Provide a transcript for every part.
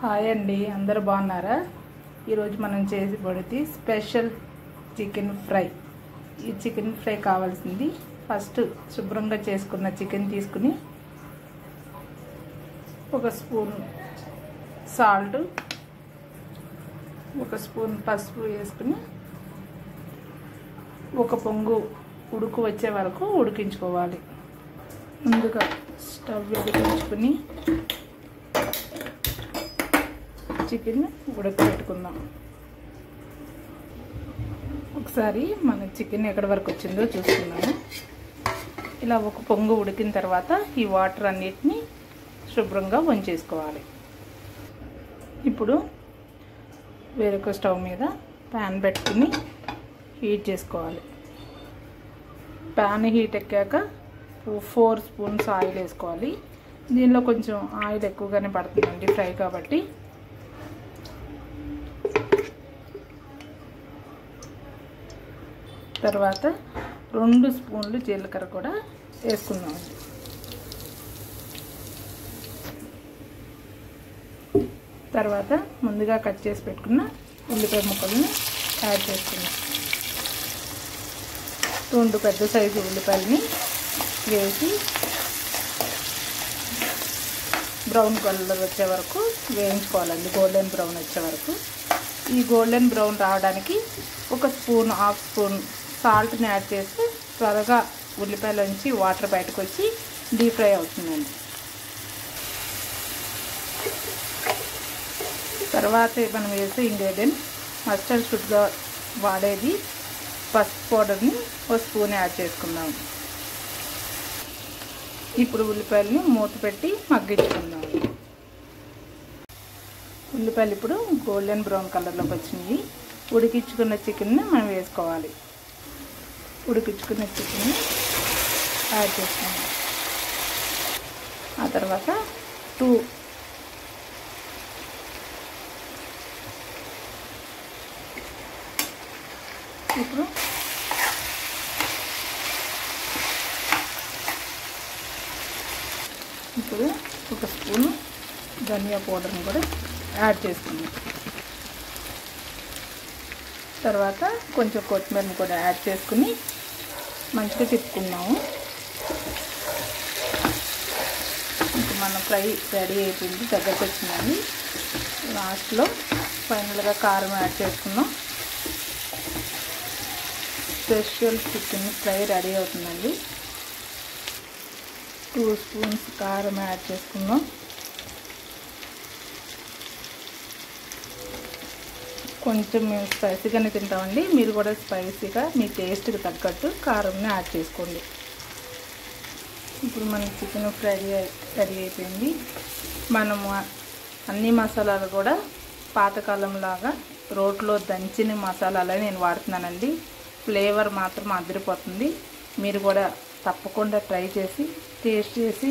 Hi అండి, అందరూ బాగున్నారా? ఈరోజు మనం చేసేది స్పెషల్ చికెన్ ఫ్రై. ఈ చికెన్ ఫ్రై కావాల్సింది ఫస్ట్ శుభ్రంగా చేసుకున్న చికెన్ తీసుకుని ఒక స్పూన్ సాల్ట్, ఒక స్పూన్ పసుపు వేసుకుని ఒక పొంగు ఉడుకు వచ్చే వరకు ఉడికించుకోవాలి. ముందుగా స్టవ్ వెలిగించుకుని చికెన్ ఉడకబెట్టుకుందాం. ఒకసారి మన చికెన్ ఎక్కడి వరకు వచ్చిందో చూసుకుందాము. ఇలా ఒక పొంగు ఉడికిన తర్వాత ఈ వాటర్ అన్నిటినీ శుభ్రంగా వంచేసుకోవాలి. ఇప్పుడు వేరొక స్టవ్ మీద ప్యాన్ పెట్టుకుని హీట్ చేసుకోవాలి. ప్యాన్ హీట్ ఎక్కాక 4 స్పూన్స్ ఆయిల్ వేసుకోవాలి. దీనిలో కొంచెం ఆయిల్ ఎక్కువగానే పడుతుందండి ఫ్రై కాబట్టి. తర్వాత 2 స్పూన్లు జీలకర్ర కూడా వేసుకుందాం. తర్వాత ముందుగా కట్ చేసి పెట్టుకున్న ఉల్లిపాయ ముక్కలను యాడ్ చేసుకుందాం. 2 పెద్ద సైజు ఉల్లిపాయలని వేసి బ్రౌన్ కలర్ వచ్చే వరకు వేయించుకోవాలండి, గోల్డెన్ బ్రౌన్ వచ్చే వరకు. ఈ గోల్డెన్ బ్రౌన్ రావడానికి ఒక స్పూన్, హాఫ్ స్పూన్ సాల్ట్ని యాడ్ చేస్తే త్వరగా ఉల్లిపాయలోంచి వాటర్ బయటకు వచ్చి డీప్ ఫ్రై అవుతుందండి. తర్వాత మనం వేసే ఇంగ్రీడియంట్ మస్టర్డ్ షుడ్గా వాడేది పసుపు పౌడర్ని ఒక స్పూన్ యాడ్ చేసుకుందాం. ఇప్పుడు ఉల్లిపాయలని మూత పెట్టి మగ్గించుకుందాం. ఉల్లిపాయలు ఇప్పుడు గోల్డెన్ బ్రౌన్ కలర్లోకి వచ్చినాయి. ఉడికించుకున్న చికెన్ని మనం వేసుకోవాలి. ఉడికించుకున్న చికెన్ని యాడ్ చేసుకుందాం. ఆ తర్వాత ఇప్పుడు ఒక స్పూను ధనియా పౌడర్ని కూడా యాడ్ చేసుకుందాం. తర్వాత కొంచెం కొత్తిమీరని కూడా యాడ్ చేసుకుని మంచిగా తిప్పుకున్నాము. ఇంకా మన ఫ్రై రెడీ అయిపోయింది, దగ్గరకు వచ్చిందండి. లాస్ట్లో ఫైనల్గా కారం యాడ్ చేసుకున్నాం. స్పెషల్ చికెన్ ఫ్రై రెడీ అవుతుందండి. 2 స్పూన్స్ కారం యాడ్ చేసుకున్నాం. కొంచెం మేము స్పైసీగానే తింటామండి, మీరు కూడా స్పైసీగా మీ టేస్ట్కి తగ్గట్టు కారంని యాడ్ చేసుకోండి. ఇప్పుడు మన చికెన్ ఫ్రై రెడీ అయిపోయింది. మనము అన్ని మసాలాలు కూడా పాతకాలంలాగా రోట్లో దంచిన మసాలాలే నేను వాడుతున్నానండి. ఫ్లేవర్ మాత్రం అదిరిపోతుంది. మీరు కూడా తప్పకుండా ట్రై చేసి టేస్ట్ చేసి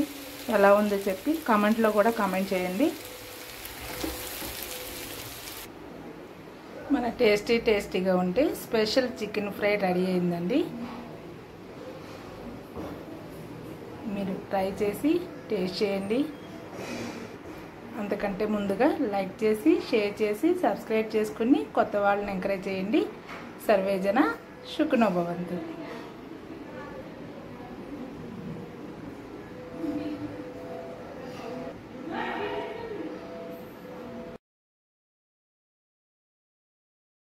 ఎలా ఉందో చెప్పి కామెంట్లో కూడా కామెంట్ చేయండి. మన టేస్టీగా ఉంటే స్పెషల్ చికెన్ ఫ్రై రెడీ అయిందండి. మీరు ట్రై చేసి టేస్ట్ చేయండి. అంతకంటే ముందుగా లైక్ చేసి, షేర్ చేసి, సబ్స్క్రైబ్ చేసుకుని కొత్త వాళ్ళని ఎంకరేజ్ చేయండి. సర్వేజన సుఖినో భవంతు.